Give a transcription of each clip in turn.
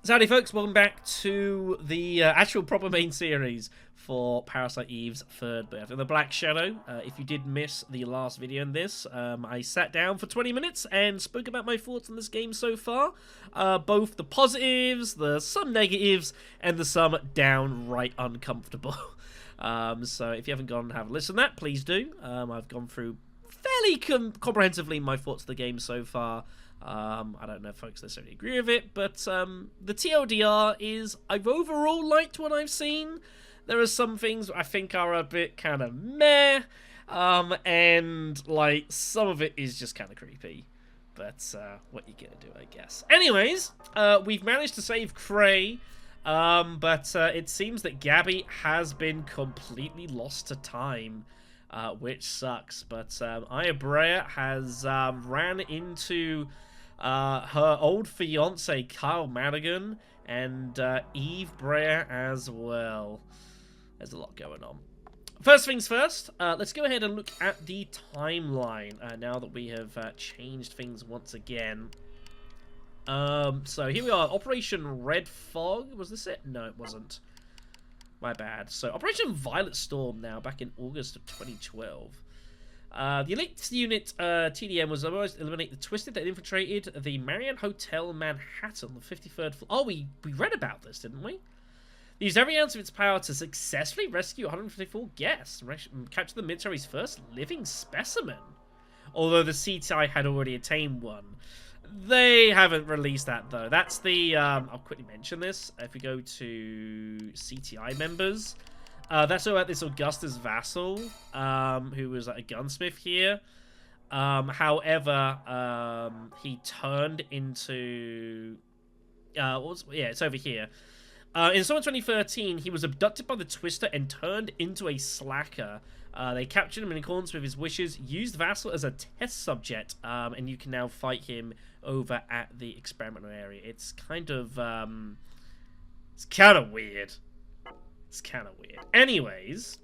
Howdy folks, welcome back to the actual proper main series for Parasite Eve's third birthday, The Black Shadow. If you did miss the last video in this, I sat down for 20 minutes and spoke about my thoughts on this game so far. Both the positives, the some negatives, and the some downright uncomfortable. So if you haven't gone and have a listen to that, please do. I've gone through fairly comprehensively my thoughts of the game so far. I don't know if folks necessarily agree with it, but the TLDR is I've overall liked what I've seen. There are some things I think are a bit kind of meh, and like some of it is just kind of creepy. But what you gonna do, I guess. Anyways, we've managed to save Cray, but it seems that Gabby has been completely lost to time. Which sucks, but Iabrea has ran into her old fiance Kyle Madigan and Eve Brea as well. There's a lot going on. First things first, let's go ahead and look at the timeline now that we have changed things once again. So here we are, Operation Red Fog. Was this it? No, it wasn't. My bad. So, Operation Violet Storm now, back in August of 2012. The elite unit, TDM, was almost to eliminate the Twisted that infiltrated the Marriott Hotel Manhattan on the 53rd floor. Oh, we read about this, didn't we? They used every ounce of its power to successfully rescue 154 guests and capture the military's first living specimen. Although the CTI had already attained one. They haven't released that, though. That's the, I'll quickly mention this. If we go to CTI members, that's all about this Augustus Vassal, who was like a gunsmith here. However, he turned into, it's over here. In summer 2013, he was abducted by the Twister and turned into a slacker. They captured him in accordance with his wishes, used Vassal as a test subject, and you can now fight him over at the experimental area. It's kind of weird. It's kind of weird. Anyways,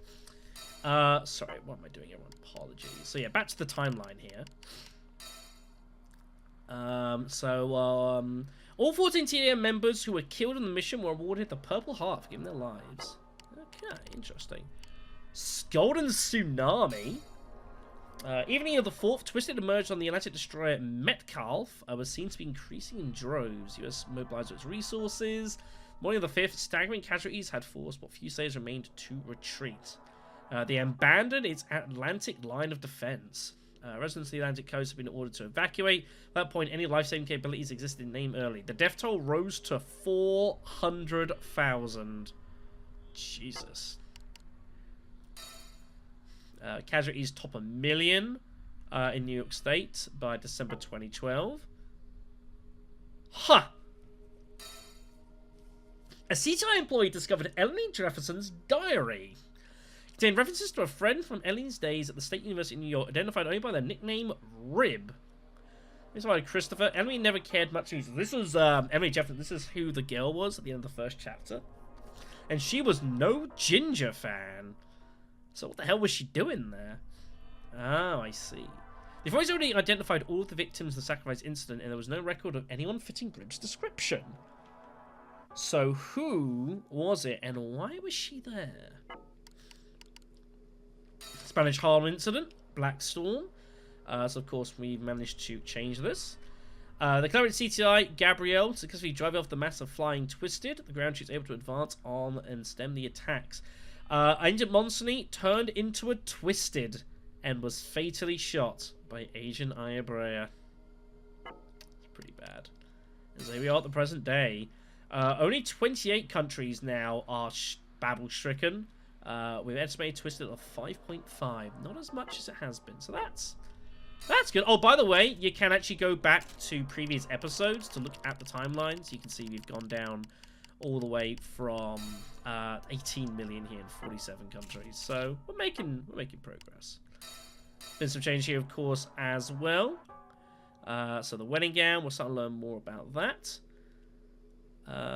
sorry, what am I doing, everyone? Apologies. So yeah, back to the timeline here. All 14 TDM members who were killed in the mission were awarded the Purple Heart for giving their lives. Okay, interesting. Golden Tsunami. Evening of the 4th, Twisted emerged on the Atlantic destroyer Metcalf. Was seen to be increasing in droves. US mobilized its resources. Morning of the 5th, staggering casualties had forced what few sailors remained to retreat. They abandoned its Atlantic line of defense. Residents of the Atlantic coast have been ordered to evacuate. At that point, any life-saving capabilities existed in name early. The death toll rose to 400,000. Jesus. Casualties top 1 million in New York State by December 2012. Huh. A CTI employee discovered Eleni Jefferson's diary. It contained references to a friend from Eleni's days at the State University of New York, identified only by their nickname Rib. This is by Christopher. Eleni never cared much. This was Eleni Jefferson. This is who the girl was at the end of the first chapter. And she was no Ginger fan. So what the hell was she doing there? Oh, I see. They've always already identified all of the victims of the sacrifice incident, and there was no record of anyone fitting Rib's description. So who was it, and why was she there? Spanish Harlem incident, Black Storm. So of course we've managed to change this. The current CTI, Gabrielle, successfully drove off the massive flying Twisted. The ground troops able to advance on and stem the attacks. Agent Monsony turned into a Twisted and was fatally shot by Agent Iabrea. It's pretty bad. And so here we are at the present day. Only 28 countries now are babble-stricken. We've estimated Twisted of 5.5. Not as much as it has been. So that's good. Oh, by the way, you can actually go back to previous episodes to look at the timelines. You can see we've gone down all the way from 18 million here in 47 countries. So we're making progress. Been some change here, of course, as well. So the wedding gown, we'll start to learn more about that.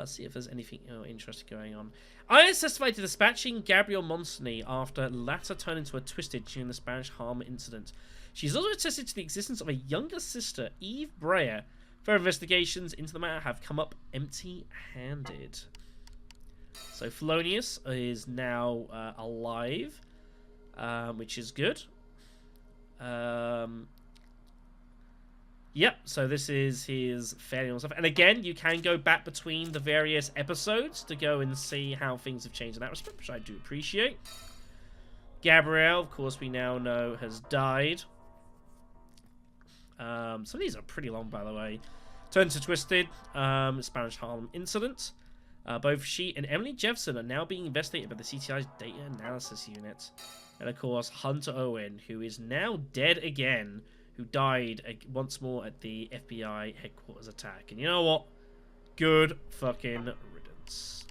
See if there's anything interesting going on. IS testified to dispatching Gabrielle Monsony after latter turned into a Twisted during the Spanish Harlem incident. She's also attested to the existence of a younger sister, Eve Brea, Further investigations into the matter have come up empty-handed. So Felonius is now alive, which is good. Yep, so this is his failure and stuff. And again, you can go back between the various episodes to go and see how things have changed in that respect, which I do appreciate. Gabrielle, of course, we now know has died. Some of these are pretty long, by the way. Turn to Twisted, Spanish Harlem incident. Both she and Emily Jefferson are now being investigated by the CTI's Data Analysis Unit. And of course, Hunter Owen, who is now dead again, who died once more at the FBI headquarters attack. And you know what? Good fucking riddance.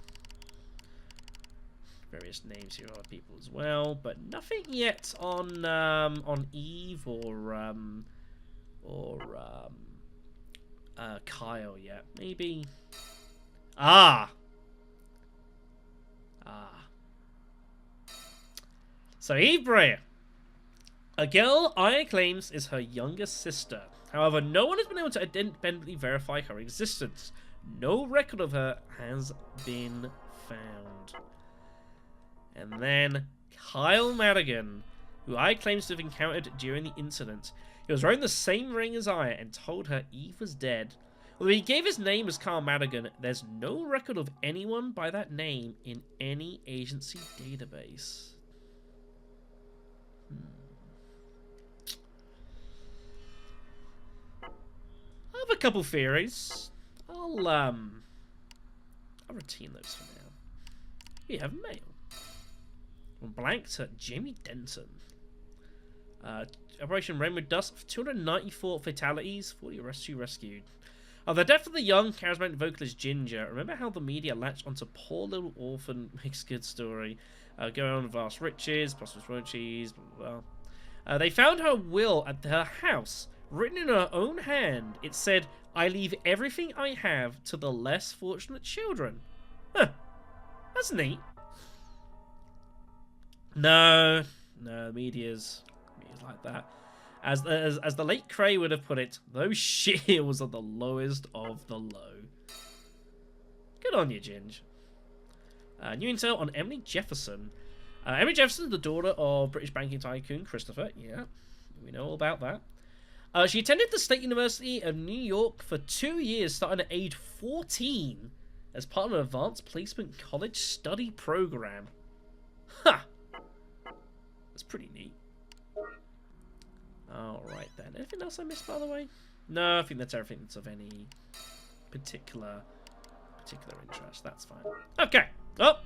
Various names here of other people as well, but nothing yet on Eve or Kyle yet. Maybe. So Eve Breyer, a girl Aya claims is her younger sister. However, no one has been able to independently verify her existence. No record of her has been found. And then Kyle Madigan, who Aya claims to have encountered during the incident. He was wearing the same ring as Aya and told her Eve was dead. Although he gave his name as Kyle Madigan, there's no record of anyone by that name in any agency database. I have a couple theories. I'll retain those for now. We have mail. From blank to Jamie Denton. Operation Rainbow Dust, 294 fatalities, 40 rescued. Of the death of the young, charismatic vocalist Ginger, remember how the media latched onto poor little orphan makes good story. Going on with vast riches, prosperous royalties, blah, blah, blah. They found her will at her house, written in her own hand. It said, "I leave everything I have to the less fortunate children." Huh. That's neat. No, media's like that. As the late Cray would have put it, those shields are the lowest of the low. Good on you, Ginge. New intel on Emily Jefferson. Emily Jefferson is the daughter of British banking tycoon Christopher. Yeah, we know all about that. She attended the State University of New York for 2 years, starting at age 14, as part of an advanced placement college study program. Ha! That's pretty neat. Alright then. Anything else I missed, by the way? No, I think that's everything that's of any particular interest. That's fine. Okay. Oh!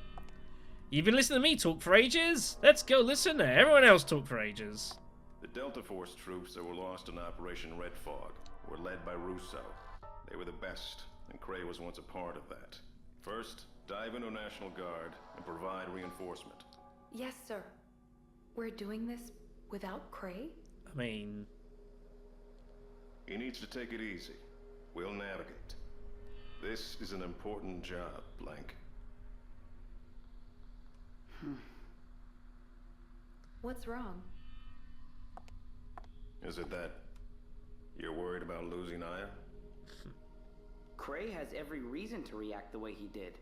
You've been listening to me talk for ages? Let's go listen to everyone else talk for ages. The Delta Force troops that were lost in Operation Red Fog were led by Russo. They were the best, and Cray was once a part of that. First, dive into National Guard and provide reinforcement. Yes, sir. We're doing this without Cray? I mean... He needs to take it easy. We'll navigate. This is an important job, Blank. What's wrong? Is it that you're worried about losing Aya? Cray has every reason to react the way he did.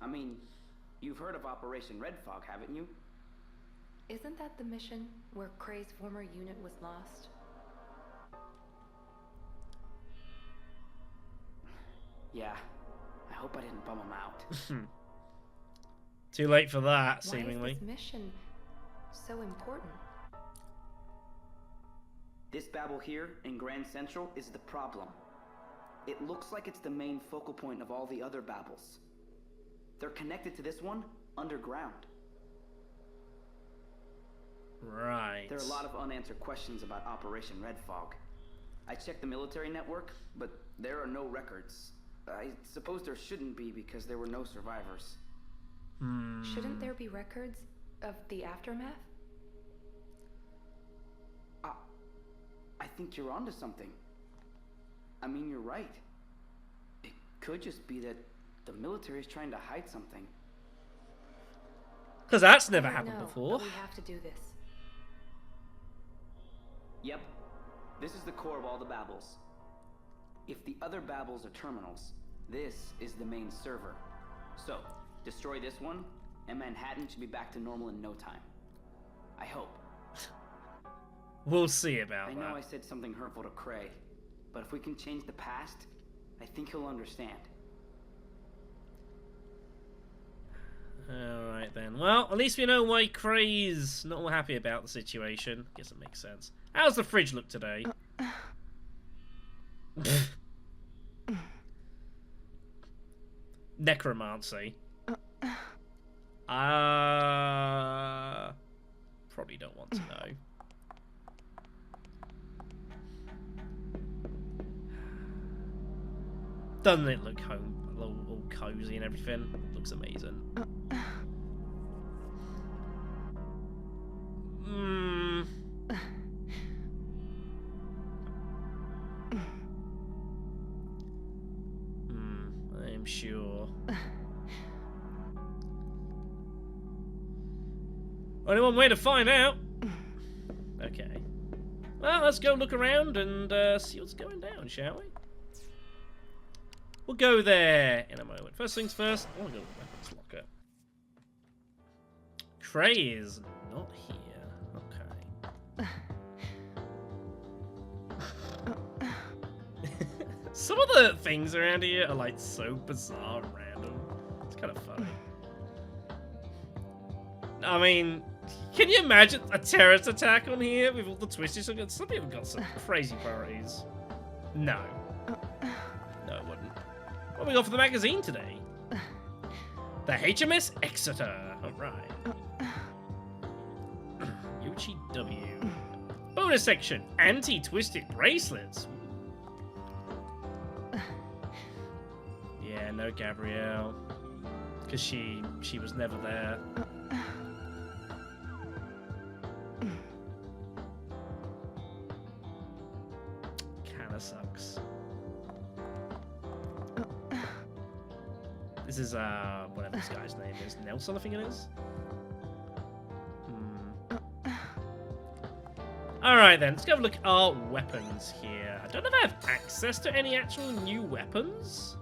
I mean, you've heard of Operation Red Fog, haven't you? Isn't that the mission where Cray's former unit was lost? Yeah. I hope I didn't bum him out. Too late for that, seemingly. Why is this mission so important? This Babel here in Grand Central is the problem. It looks like it's the main focal point of all the other Babels. They're connected to this one underground. Right. There are a lot of unanswered questions about Operation Red Fog. I checked the military network, but there are no records. I suppose there shouldn't be because there were no survivors. Shouldn't there be records of the aftermath? I think you're onto something. I mean, you're right. It could just be that the military is trying to hide something. Because that's never happened before. But we have to do this. Yep. This is the core of all the Babels. If the other Babels are terminals, this is the main server. So, destroy this one, and Manhattan should be back to normal in no time. I hope. We'll see about I that. know I said something hurtful to Cray, but if we can change the past, I think he'll understand. Alright then. Well, at least we know why Cray's not all happy about the situation. Guess it makes sense. How's the fridge look today? Necromancy. Probably don't want to know. Doesn't it look all cozy and everything? Looks amazing. I'm sure. Only one way to find out. Okay. Well, let's go look around and see what's going down, shall we? We'll go there in a moment. First things first, I want to go to the weapons locker. Cray is not here. Okay. Some of the things around here are like so bizarre and random. It's kind of funny. I mean, can you imagine a terrorist attack on here with all the twists? Some people got some crazy priorities. No. No, it wouldn't. What have we got for the magazine today? The HMS Exeter. Alright. UGW. Bonus section. Anti-twisted bracelets. Yeah, no Gabrielle. Because she was never there. Kinda sucks. This is, whatever this guy's name is. Nelson, I think it is? Alright then, let's go have a look at our weapons here. I don't know if I have access to any actual new weapons.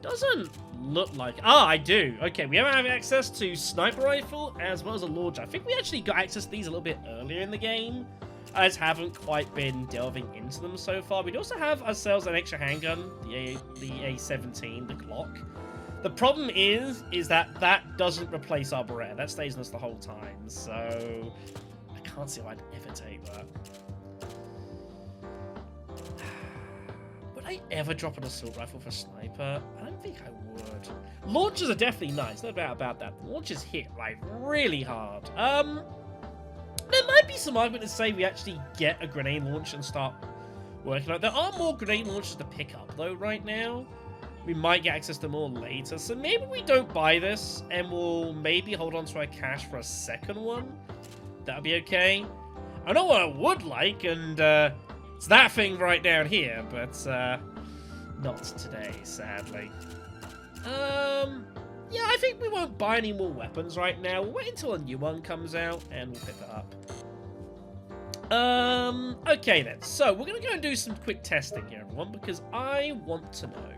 Doesn't look like... Ah, I do. Okay, we have access to sniper rifle as well as a launcher. I think we actually got access to these a little bit earlier in the game. I just haven't quite been delving into them so far. We also have ourselves an extra handgun, the A17, the Glock. The problem is that that doesn't replace our Beretta. That stays on us the whole time, so I can't see why I'd ever take that. Would I ever drop an assault rifle for sniper? I don't think I would. Launchers are definitely nice, no doubt about that. Launchers hit like really hard. There might be some argument to say we actually get a grenade launcher and start working on it. There are more grenade launchers to pick up though right now. We might get access to more later, so maybe we don't buy this and we'll maybe hold on to our cash for a second one. That'd be okay. I know what I would like, and it's that thing right down here, but not today, sadly. Yeah, I think we won't buy any more weapons right now. We'll wait until a new one comes out, and we'll pick it up. Okay then. So, we're going to go and do some quick testing here, everyone, because I want to know.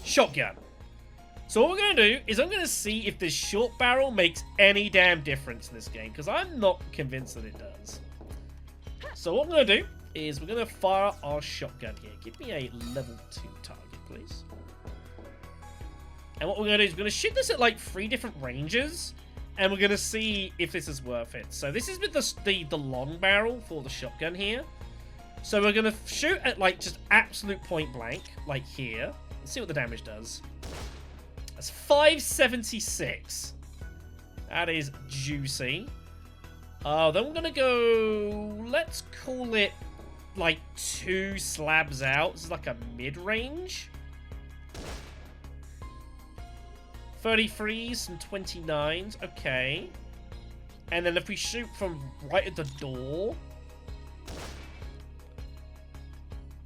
Shotgun. So what we're going to do is I'm going to see if this short barrel makes any damn difference in this game, because I'm not convinced that it does. So what we're going to do is we're going to fire our shotgun here. Give me a level 2 target, please. And what we're going to do is we're going to shoot this at like 3 different ranges, and we're going to see if this is worth it. So this is with the long barrel for the shotgun here. So we're going to shoot at like just absolute point blank, like here. Let's see what the damage does. That's 576. That is juicy. Then we're going to go, let's call it like 2 slabs out. This is like a mid-range. 33s and 29s. Okay. And then if we shoot from right at the door...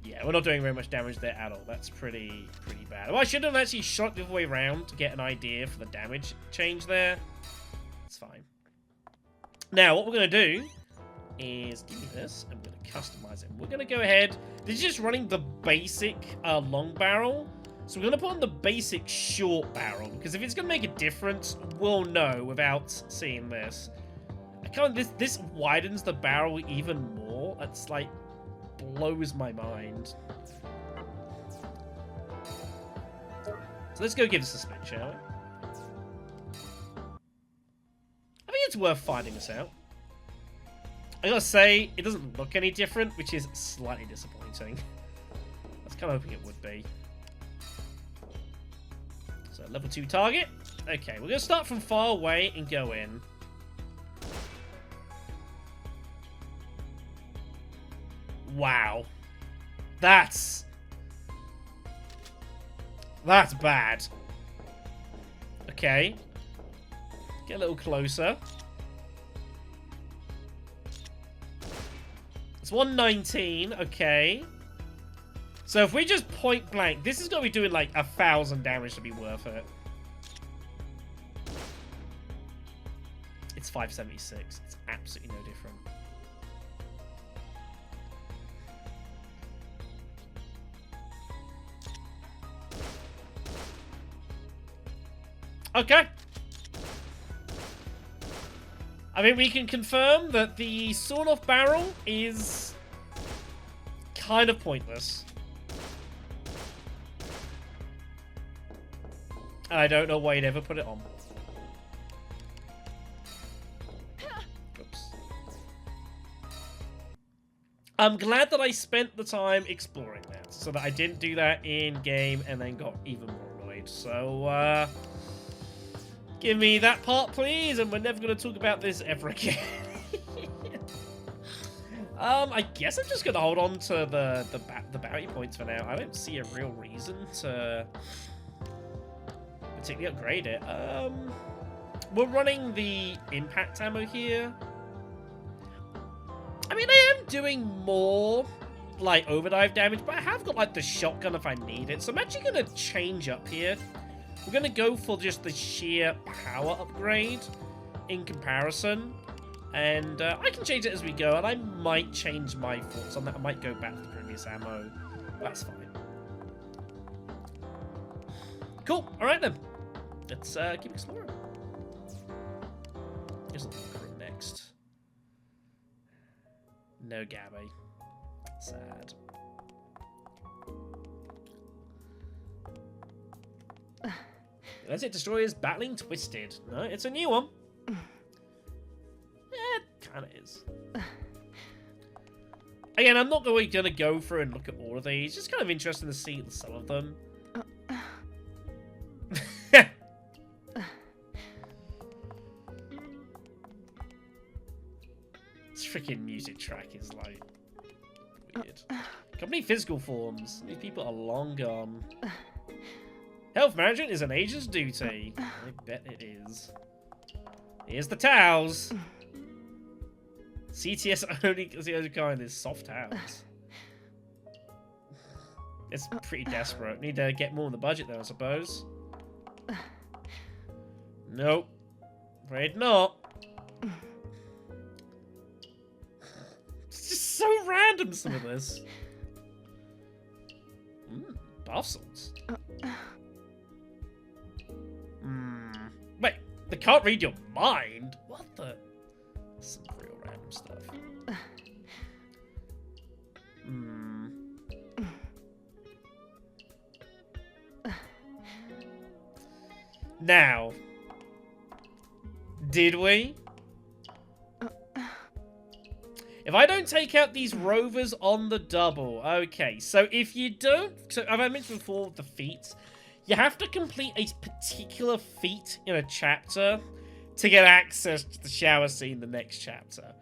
Yeah, we're not doing very much damage there at all. That's pretty bad. Well, I should have actually shot the other way around to get an idea for the damage change there. It's fine. Now, what we're going to do is give me this. I'm going to customize it. We're going to go ahead. This is just running the basic long barrel. So we're going to put on the basic short barrel, because if it's going to make a difference, we'll know without seeing this. I can't, this widens the barrel even more. It's like, blows my mind. So let's go give this a spin, shall we? I think it's worth finding this out. I gotta say, it doesn't look any different, which is slightly disappointing. I was kind of hoping it would be. So, level 2 target. Okay, we're gonna start from far away and go in. Wow. That's bad. Okay. Get a little closer. It's 119, okay. So if we just point blank, this is going to be doing like 1,000 damage to be worth it. It's 576. It's absolutely no different. Okay. I think we can confirm that the sawn-off barrel is kind of pointless. I don't know why you'd ever put it on. Oops. I'm glad that I spent the time exploring that, so that I didn't do that in-game and then got even more annoyed. So, give me that part, please, and we're never going to talk about this ever again. I guess I'm just going to hold on to the bounty points for now. I don't see a real reason to particularly upgrade it. We're running the impact ammo here. I mean, I am doing more, like, overdrive damage, but I have got, like, the shotgun if I need it. So I'm actually going to change up here. We're going to go for just the sheer power upgrade in comparison. And I can change it as we go, and I might change my thoughts on that. I might go back to the previous ammo. That's fine. Cool. All right, then. Let's keep exploring. Here's the crew next. No Gabby. Sad. That's it. Destroyers battling Twisted. No, it's a new one. It kind of is. Again, I'm not really going to go through and look at all of these. Just kind of interesting to see some of them. This freaking music track is like weird. Company physical forms. These people are long gone. Health management is an agent's duty. I bet it is. Here's the towels. CTS only because the other kind is soft towels. It's pretty desperate. Need to get more in the budget there, I suppose. Nope. Afraid not. It's just so random, some of this. Bath salts. Wait, they can't read your mind? What the? Some real random stuff. Now, did we? If I don't take out these rovers on the double, okay. So if you don't, so have I mentioned before the feats? You have to complete a particular feat in a chapter to get access to the shower scene in the next chapter.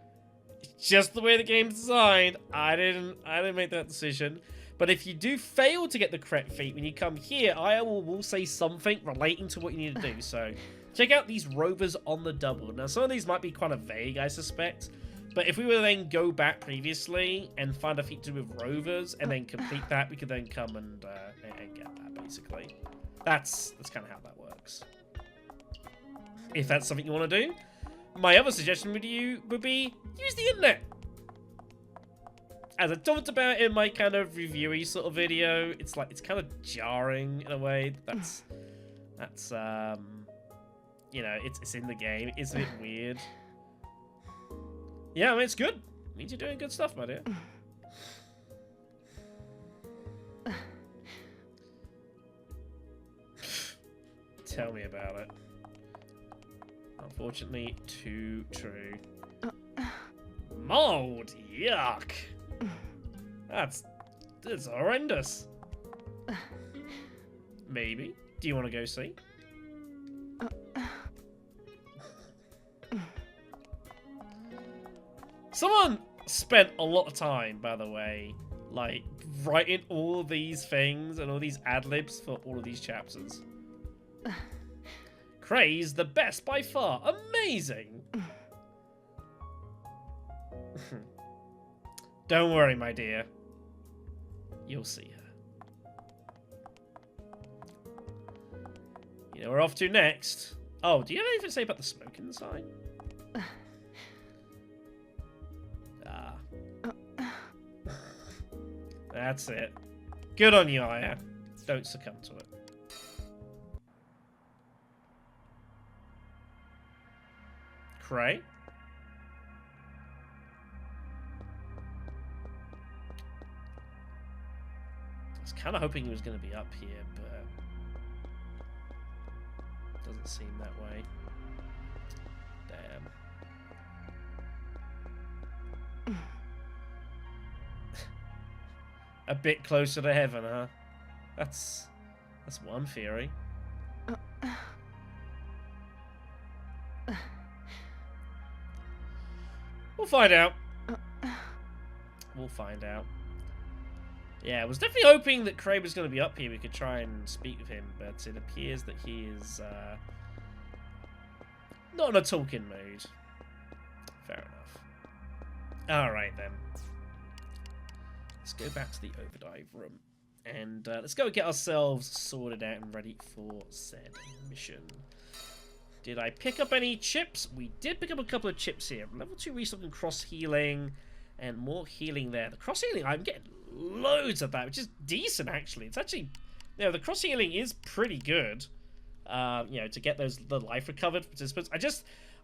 It's just the way the game's designed. I didn't make that decision. But if you do fail to get the correct feat when you come here, I will say something relating to what you need to do. So check out these rovers on the double. Now some of these might be kind of vague, I suspect. But if we were to then go back previously and find a feat to do with rovers and then complete that, we could then come and get that, basically. That's kind of how that works. If that's something you want to do. My other suggestion would be use the internet. as I talked about in my kind of reviewy sort of video, it's like, it's kind of jarring in a way. That's you know, it's in the game. It's a bit weird. Yeah, I mean, it's good. It means you're doing good stuff, my dear. Tell me about it. Unfortunately, too true. Mold! Yuck! That's horrendous. Maybe. Do you want to go see? Someone spent a lot of time, by the way, like, writing all these things and all these ad-libs for all of these chapters. Craze, the best by far. Amazing! Don't worry, my dear. You'll see her. You know where we're off to next? Oh, do you have anything to say about the smoke inside? Ah. That's it. Good on you, Aya. Don't succumb to it. Cray? I was kind of hoping he was going to be up here, but doesn't seem that way. Damn. A bit closer to heaven, huh? That's one theory. We'll find out. We'll find out. Yeah, I was definitely hoping that Cray was going to be up here. We could try and speak with him, but it appears that he is not in a talking mood. Fair enough. Alright then. Let's go back to the overdrive room. And let's go get ourselves sorted out and ready for said mission. Did I pick up any chips? We did pick up a couple of chips here. Level 2 restocking cross healing and more healing there. The cross healing, I'm getting loads of that, which is decent actually. It's actually, you know, the cross healing is pretty good. You know, to get the life recovered participants.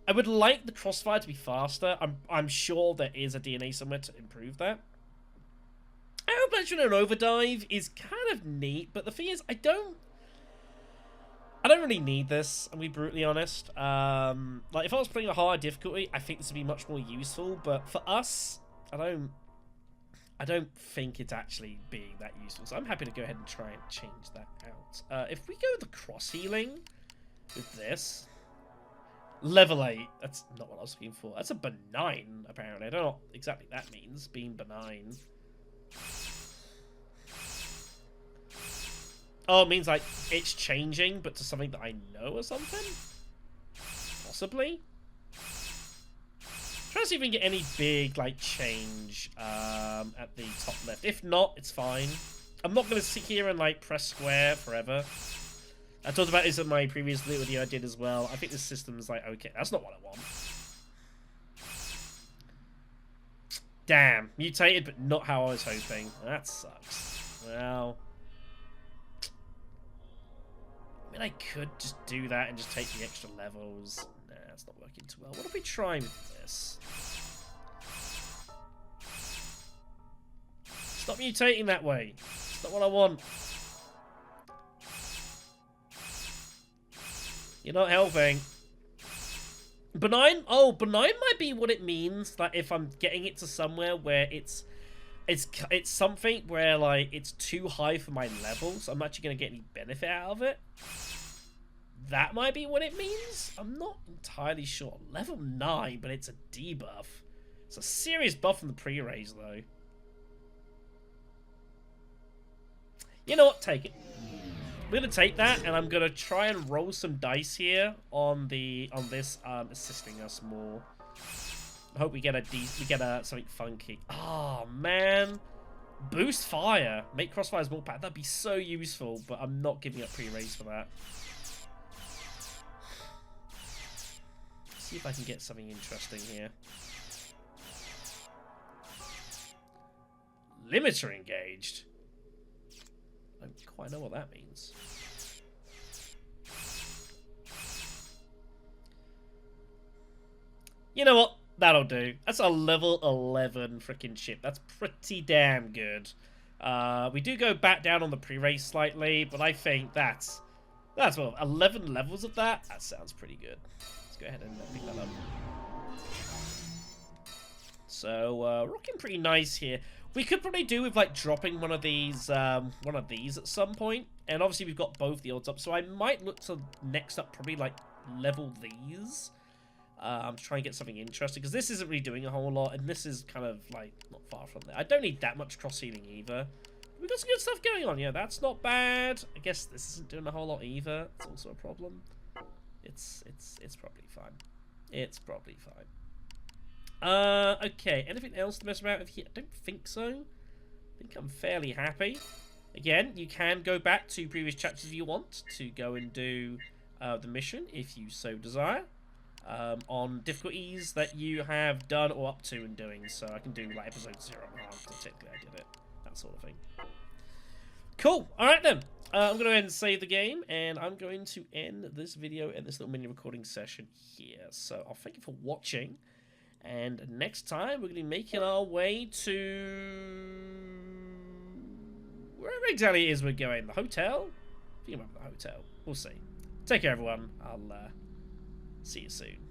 I would like the crossfire to be faster. I'm sure there is a DNA somewhere to improve that. Arrow Bludgeon and Overdive is kind of neat, but the thing is, I don't really need this, I'm being brutally honest. Like, if I was playing a higher difficulty, I think this would be much more useful, but for us, I don't think it's actually being that useful, so I'm happy to go ahead and try and change that out. If we go with the cross healing with this, level 8, that's not what I was looking for. That's a benign, apparently. I don't know what exactly that means, being benign. Oh, it means, like, it's changing, but to something that I know or something? Possibly? Trying to see if we can get any big, like, change at the top left. If not, it's fine. I'm not going to sit here and, like, press square forever. I talked about this in my previous video I did as well. I think this system is like, okay, that's not what I want. Damn, mutated, but not how I was hoping. That sucks. Well, I mean, I could just do that and just take the extra levels. Nah, it's not working too well. What if we try with this? Stop mutating that way. It's not what I want. You're not helping. Benign? Oh, benign might be what it means. That if I'm getting it to somewhere where it's something where, like, it's too high for my levels, so I'm actually going to get any benefit out of it. That might be what it means. I'm not entirely sure. Level 9, but it's a debuff. It's a serious buff from the pre-raise, though. You know what? Take it. I'm gonna take that, and I'm gonna try and roll some dice here on this assisting us more. I hope we get something funky. Oh man, boost fire, make crossfires more powerful. That'd be so useful, but I'm not giving up pre-raise for that. Let's see if I can get something interesting here. See if I can get something interesting here. Limiter engaged? I don't quite know what that means. You know what? That'll do. That's a level 11 freaking ship. That's pretty damn good. We do go back down on the pre-race slightly, but I think that's well, 11 levels of that. That sounds pretty good. Let's go ahead and pick that up. So rocking pretty nice here. We could probably do with like dropping one of these at some point, and obviously we've got both the odds up. So I might look to next up probably like level these. I'm trying to get something interesting because this isn't really doing a whole lot, and this is kind of like not far from there. I don't need that much cross healing either. We've got some good stuff going on. Yeah, that's not bad. I guess this isn't doing a whole lot either. It's also a problem. It's probably fine. It's probably fine. Okay. Anything else to mess around with here? I don't think so. I think I'm fairly happy. Again, you can go back to previous chapters if you want to go and do the mission if you so desire. On difficulties that you have done or up to and doing. So I can do like episode 0 so technically I did it. That sort of thing. Cool. Alright then. I'm going to go ahead and save the game, and I'm going to end this video and this little mini recording session here. So I'll thank you for watching, and next time we're going to be making our way to wherever exactly it is we're going. The hotel? I think I'm at the hotel. We'll see. Take care everyone. I'll see you soon.